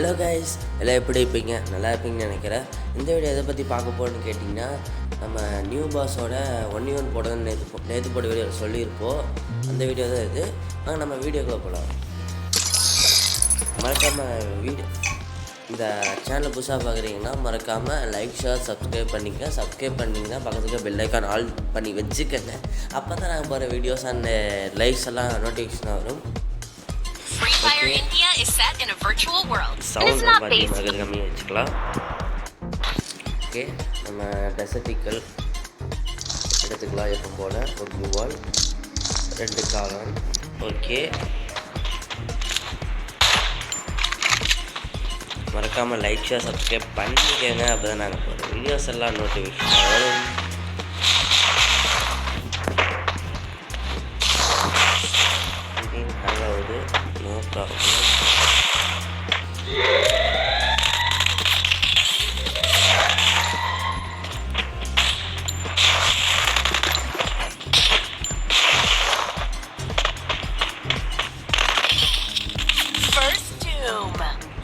Hello guys, எல்லாம் எப்படி இருப்பீங்க? நல்லா இருப்பீங்கன்னு நினைக்கிறேன். இந்த வீடியோ எதை பற்றி பார்க்க போகிறோன்னு கேட்டிங்கன்னா, நம்ம நியூ பாஸோட 1v1 போடுறதுன்னு நேற்று போட வீடியோ சொல்லியிருப்போம். அந்த வீடியோ தான் இது. நம்ம வீடியோக்குள்ளே போகலாம். மறக்காமல் இந்த சேனலை புதுசாக பார்க்குறீங்கன்னா மறக்காமல் லைக், ஷேர், சப்ஸ்கிரைப் பண்ணிக்கங்க. சப்ஸ்கிரைப் பண்ணிங்கன்னா பக்கத்துக்கு பெல் ஐக்கான் ஆல் பண்ணி வச்சுக்கோங்க. அப்போ தான் நாங்கள் போகிற வீடியோஸ் அண்ட் லைக்ஸ் எல்லாம் நோட்டிஃபிகேஷன் வரும். Free Fire India is set in a virtual world. Sound பார்த்தீங்கன்னா கம்மியாக வச்சுக்கலாம். ஓகே, நம்ம டெசர்டிக்கல் எடுத்துக்கலாம். எப்போ போல் ஒரு ப்ளூவால் 2 காளான். ஓகே, மறக்காமல் லைக், ஷேர், சப்ஸ்கிரைப் பண்ணிக்கோங்க. அப்போ தான் நாங்கள் போகிற வீடியோஸ் எல்லாம் நோட்டிஃபிகேஷன் வரும். ஹேங்காவது நோ ப்ராப்ளம்.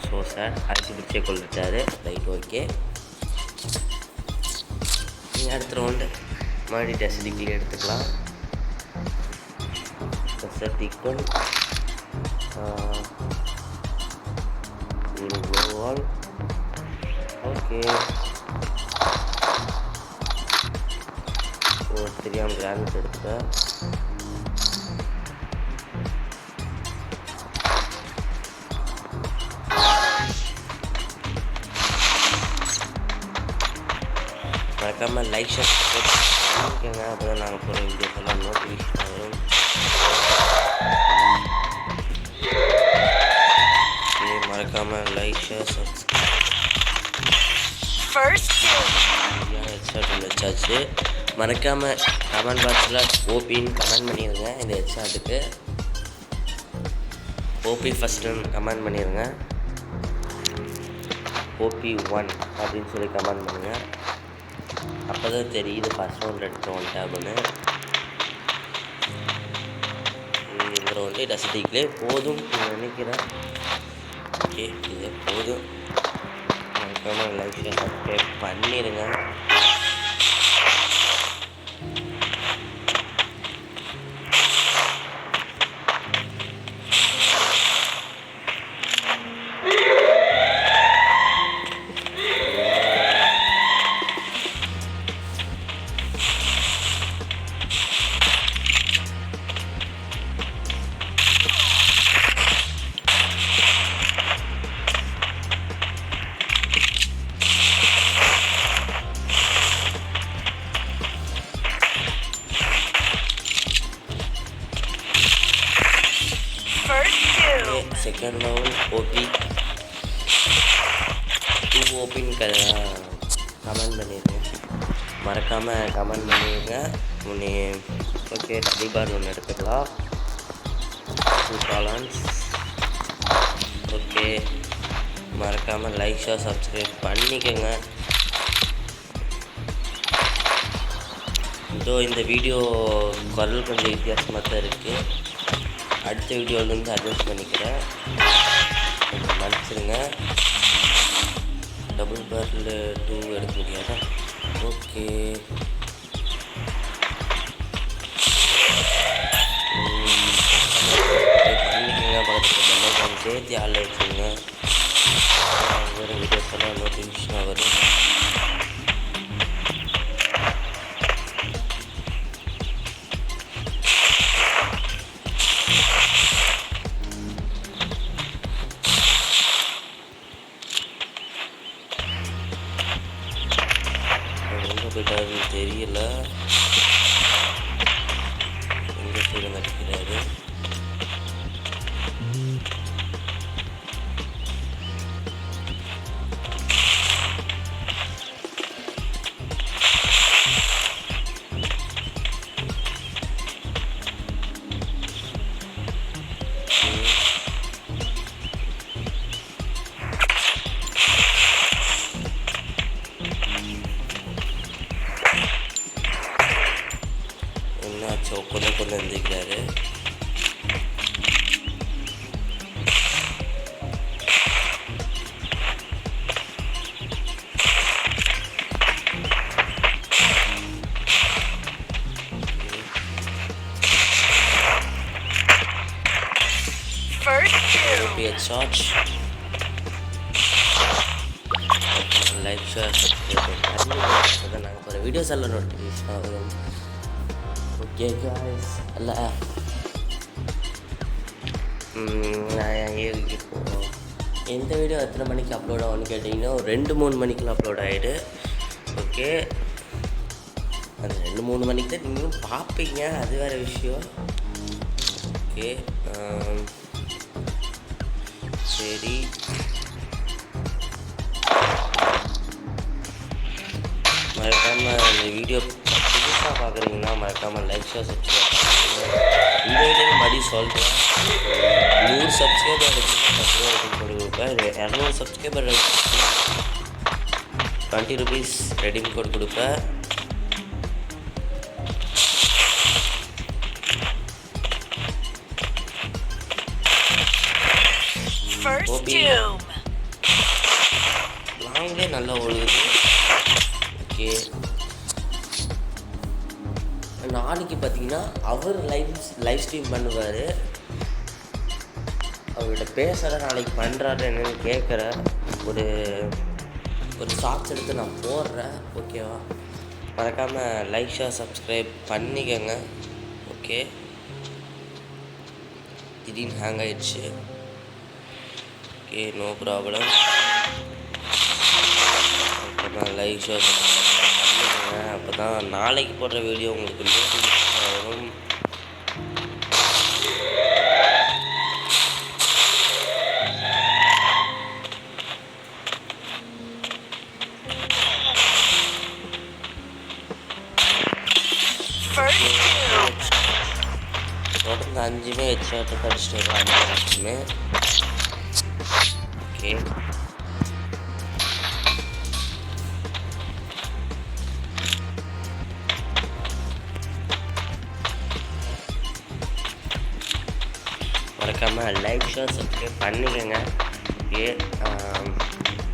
ஸோ சார் அடிச்சு பிடிச்சே கொள்ளிட்டாரு. Right, okay. நீங்கள் அடுத்த ரவுண்டு மறுபடியும் டெசர்டிக்கல் எடுத்துக்கலாம். டெசர்டிக்கல் ஒரு க்ளோவால். ஓகே, ஒரு தெரியாமல் கிரானைட் எடுத்துட்டேன். மறக்காமல் லைக், ஷேர் பண்ணிக்கோங்க. அப்போ தான் நாங்கள் போகிற வீடியோஸ் எல்லாம் நோட்டிஃபிகேஷன் வரும். மறக்காமல் லைக், ஷேர், சப்ஸ்கிரைப். ஹெட்ஷாட் வச்சாச்சு. மறக்காமல் கமெண்ட் பாக்ஸில் ஓபின்னு கமெண்ட் பண்ணிடுங்க. இந்த ஹெட்ஷாட்டுக்கு ஓபி ஃபஸ்ட்டுன்னு கமெண்ட் பண்ணிடுங்க. OP1 அப்படின்னு சொல்லி கமெண்ட் பண்ணுங்கள். அப்போ தான் தெரியுது ஃபஸ்ட் ரவுண்ட் எடுத்தோம் டேப்னு. இந்த ரவுண்டு டெசர்டிக்கலே போதும் நினைக்கிறேன். ஓகே, இது போதும். மறக்காமல் லைக், ஷேர், சப்ஸ்கிரைப் பண்ணிடுங்க. செகண்ட் ரவுண்ட் ஓபின்னு கமெண்ட் பண்ணிடுங்க. மறக்காமல் கமெண்ட் பண்ணிடுங்க. ஓகே, டபுள் பார் ஒன்று எடுத்துக்கலாம். 2 காளான்ஸ். ஓகே, மறக்காமல் லைக், ஷேர், சப்ஸ்கிரைப் பண்ணிக்கோங்க. இந்த வீடியோ குரல் கொஞ்சம் வித்தியாசமாக தான் இருக்குது. அடுத்த வீடியோவிலேருந்து அட்ஜஸ்ட் பண்ணிக்கிறேன், கொஞ்சம் மன்னிச்சிருங்க. டபுள் பாரில் 2 எடுக்க முடியாதா? ஓகே, பண்ணிக்கோங்க. பக்கத்துக்கு சேர்த்து ஆள் வச்சுருங்க. வேறு வீடியோஸ் எல்லாம் நோட்டிஃபிகேஷனாக வரும். போயிட்டாரு தெரியல, எங்கே சைடு நடிக்கிறாரு. கொண்டு வந்திருக்காரு. ஸ்டார்ட். லைக் ஷேர் சப்ஸ்கிரைப் பண்ணி நாங்கள் போகிற வீடியோஸ் எல்லாம் நோட்டிஃபிகேஷன் ஆகும். ஓகே காய்ஸ் அல்ல இப்போ எந்த வீடியோ எத்தனை மணிக்கு அப்லோட் ஆகும்னு கேட்டிங்கன்னா ஒரு 2-3 மணிக்கெலாம் அப்லோட் ஆகிடு. ஓகே, அது 2-3 மணிக்கு தான் நீங்களும் பார்ப்பீங்க, அது வேறு விஷயம். ஓகே சரி, மறக்காமல் இந்த வீடியோ புதுசாக பார்க்குறீங்கன்னா மறக்காமல் லைக் ஷேர் சப்ஸ்கிரைப் பண்ணுங்கள். இந்த வீடியோ மறுபடியும் சொல்கிறேன், 100 சப்ஸ்கிரைபர் எடுத்துன்னா 10 ரூபா ரெடிம் கோடு கொடுப்பேன். 200 சப்ஸ்கிரைபர் எடுத்துன்னா 20 rupees ரெடிம் கோட் கொடுப்பேன். லாங்லேயே நல்லா ஓடுது. ஓகே, நாளைக்கு பார்த்தீங்கன்னா அவர் லைவ் ஸ்ட்ரீம் பண்ணுவார். அவர்கிட்ட பேசுகிற நாளைக்கு பண்ணுறாரு என்னன்னு கேட்குறேன். ஒரு ஷார்ட்ஸ் எடுத்து நான் போடுறேன். ஓகேவா, மறக்காமல் லைக் ஷேர் சப்ஸ்கிரைப் பண்ணிக்கோங்க. ஓகே, திடீர்னு ஹேங் ஆயிடுச்சு. Okay, no problem. Like share பண்ணிக்கோங்க, அப்போ தான் நாளைக்கு போடுற வீடியோ உங்களுக்கு நோட்டிஃபிகேஷன் வரும். தொடர்ந்து 5 ஹெட்ஷாட்டு படிச்சுட்டு வருவாங்க. ஓகே, மறக்காமல் லைக் ஷேர் சப்ஸ்கிரைப் பண்ணிக்கோங்க. ஓகே,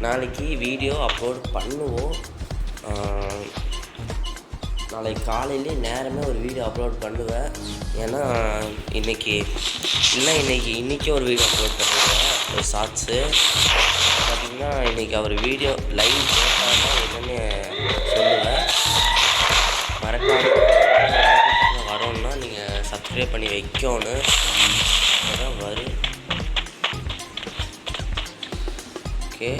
நாளைக்கு வீடியோ அப்லோட் பண்ணுவோம். நாளைக்கு காலையிலே நேரமே ஒரு வீடியோ அப்லோட் பண்ணுவேன். ஏன்னா இன்றைக்கி ஒரு வீடியோ அப்லோட் பண்ணுவேன், ஒரு ஷார்ட்ஸு. பார்த்திங்கன்னா இன்றைக்கி அவர் வீடியோ லைவ் போட்டால் தான் என்னென்னு சொல்லுவேன். மறக்காமல் வரோன்னா நீங்கள் சப்ஸ்கிரைப் பண்ணி வைக்கணும், அதான் வரும். ஓகே,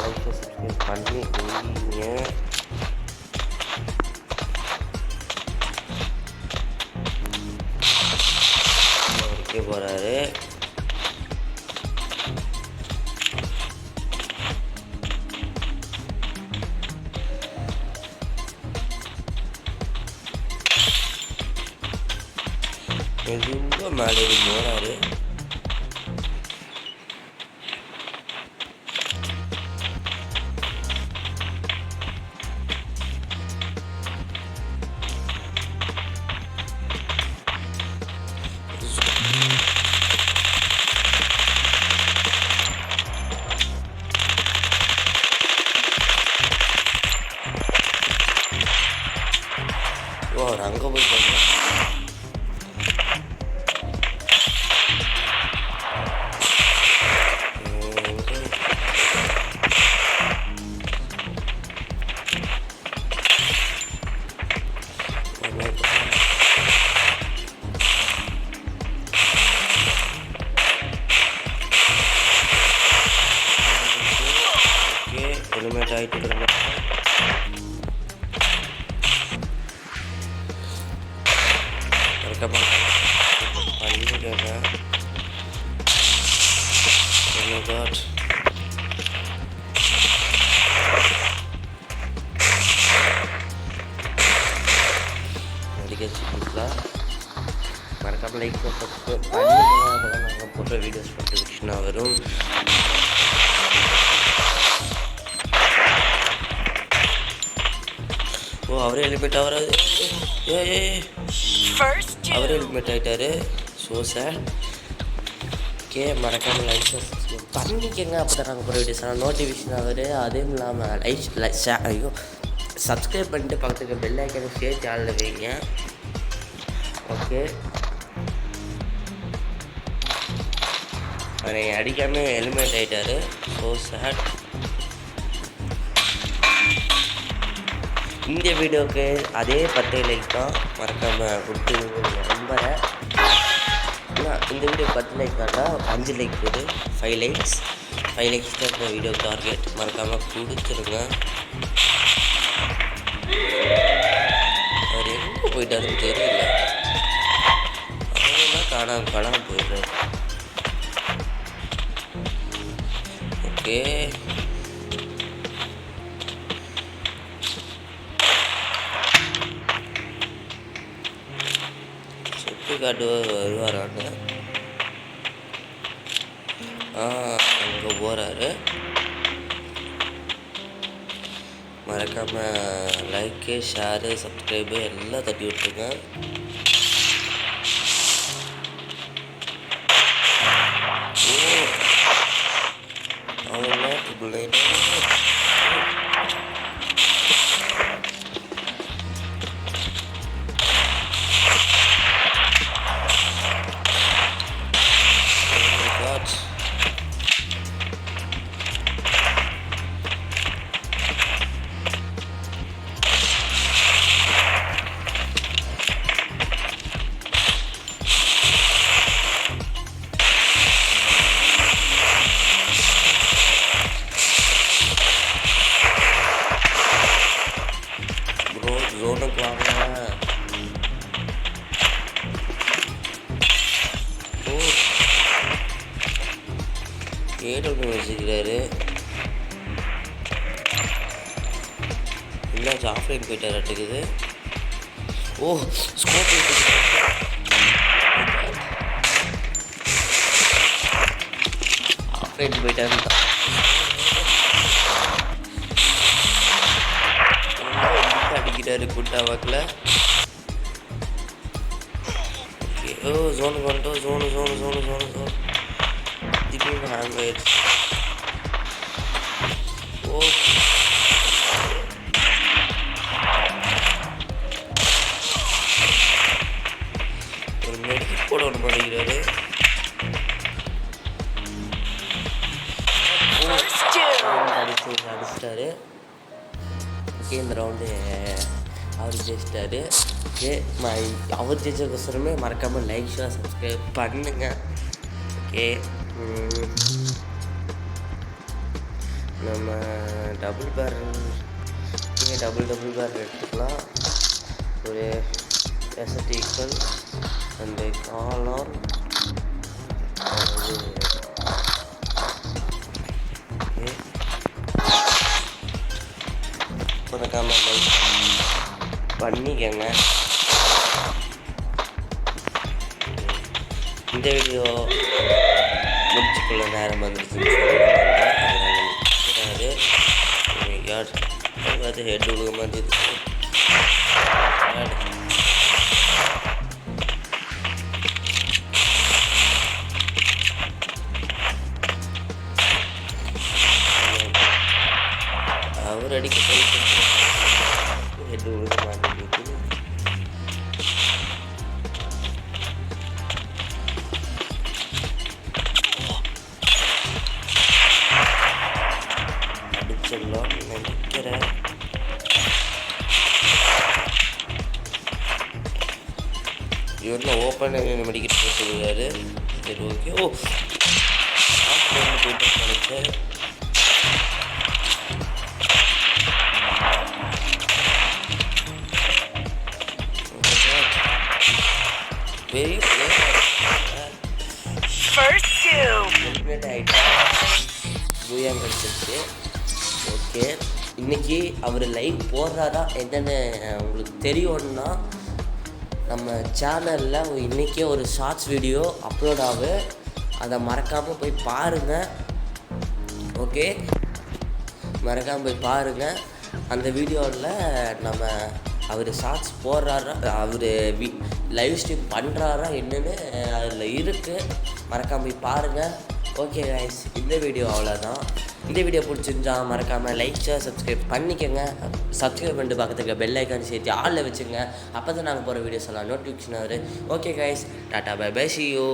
லைக் சப்ஸ்கிரைப் பண்ணி வைங்க. ஓகே, போகிறாரு. மெதுவாக மேலே போகிறாரு. அவர் அங்கே போய் பார்க்கலாம். ஓகே, ஹெல்மெட் ஆகிட்டு இருங்க. பண்ணிக்கோங்க. மறக்காமல் லைக் சப்ஸ்கிரைப் பண்ணிக்கோங்க, அப்போதான் நாங்கள் போடுற வீடியோஸ் நோட்டிஃபிகேஷனாக வரும். ஓ, அவரே ஹெல்மெட் ஆகிறாரு. அவரே ஹெல்மெட் ஆகிட்டாரு. So sir. ஓகே, மறக்காமல் லைக் சப்ஸ்கிரைப் பண்ணிக்கோங்க, அப்போ தான் நாங்கள் போகிற வீடியோஸ் நோட்டிஃபிகேஷன் ஆகுது. அதுவும் இல்லாமல் சப்ஸ்கிரைப் பண்ணிட்டு பக்கத்துக்கு பெல் ஐக்கானை சேர்த்து ஆளில் வைங்க. ஓகே, அவர் அடிக்காமல் எலிமினேட் ஆகிட்டார். So sad. இந்த வீடியோவுக்கு அதே 10 லைக் தான் மறக்காமல் கொடுத்து நம்பரை. இந்த வீடியோ 10 லைக் வேண்டாம், 5 லைக் போகுது. 5 லைக்ஸ் தான் இந்த வீடியோ டார்கெட். மறக்காமல் கொடுத்துருங்க. அவர் எங்கே போயிட்டாருன்னு தெரியல. அவங்களாம் காணாமல் போயிடுறாரு. ஓகே, செட்டு காட்டு வருவாராங்க. அங்கே போகிறாரு. மறக்காமல் லைக்கு, ஷேரு, சப்ஸ்கிரைபு எல்லாம் தட்டி விட்ருங்க. அவங்க ட்ரிபிள் 9 ஜோனுக்கு வாங்க. ஏடோடு வச்சுக்கிறாரு. என்னாச்சு, ஆஃப்லைன் போயிட்டார் அட்டுக்குது. ஓ, ஸ்கோப் ஆஃப்லைன் போயிட்டாரு. அடிக்கிறாரு குட்டா வாக்கில். ஓ, ஜோனுக்கு வந்துட்டோம். ஜோனு திடீர்னு ஹேங் ஆயிடுச்சு. ஓ, ஒரு மெடிக்கல் போட ஒன்று பண்ணிக்கிறாரு. அடிச்சிட்டாரு. ஓகே, இந்த ரவுண்டு அவர் ஜெயிச்சிட்டாரு. ஓகே, அவர் ஜெயிச்சதுக்கோசரமே மறக்காமல் லைக், ஷேர், சப்ஸ்கிரைப் பண்ணுங்க. ஓகே, நம்ம டபுள் பேரல் எடுத்துக்கலாம். ஒரு எஸ்எட் ஈக்குவல் அண்டு காலான் மறக்காமல் லைக் பண்ணிக்கங்க. இந்த வீடியோ முடிச்சுக்குள்ள நேரம் வந்துருச்சுன்னு அது ஹெட் உழுக மாதிரி அவர் அடிக்க ஹெட் உழுக மாதிரி அடிச்சிடலாம் நினைக்கிறேன். இவரில் ஓப்பன் மெடிக்கல் போட்டுருக்காரு. சரி, ஓகே. ஓ, போயிட்டு நினைச்சேன். வெரி எலிமினேட் ஆகிட்டு பூயாங் கிடச்சிருச்சு. ஓகே, இன்றைக்கி அவர் லைவ் போடுறாரா என்னென்னு உங்களுக்கு தெரியும்னா நம்ம சேனலில் இன்றைக்கே ஒரு ஷார்ட்ஸ் வீடியோ அப்லோட் ஆகும். அதை மறக்காமல் போய் பாருங்கள். ஓகே, மறக்காமல் போய் பாருங்கள். அந்த வீடியோவில் நம்ம அவர் ஷார்ட்ஸ் போடுறாரா, அவர் லைவ் ஸ்ட்ரீம் பண்ணுறாரா என்னென்னு அதில் இருக்குது. மறக்காமல் போய் பாருங்கள். ஓகே கைஸ், இந்த வீடியோ அவ்வளோதான். இந்த வீடியோ பிடிச்சிருந்தா மறக்காமல் லைக், ஷேர், சப்ஸ்கிரைப் பண்ணிக்கோங்க. சப்ஸ்கிரைப் பண்ணிட்டு பக்கத்துக்கு பெல் ஐக்கான் சேர்த்து ஆளில் வச்சுங்க. அப்போ தான் நாங்கள் போகிற வீடியோஸ் எல்லாம் நோட்டிஃபிகேஷன் வரும். Okay guys, tata bye bye, see you.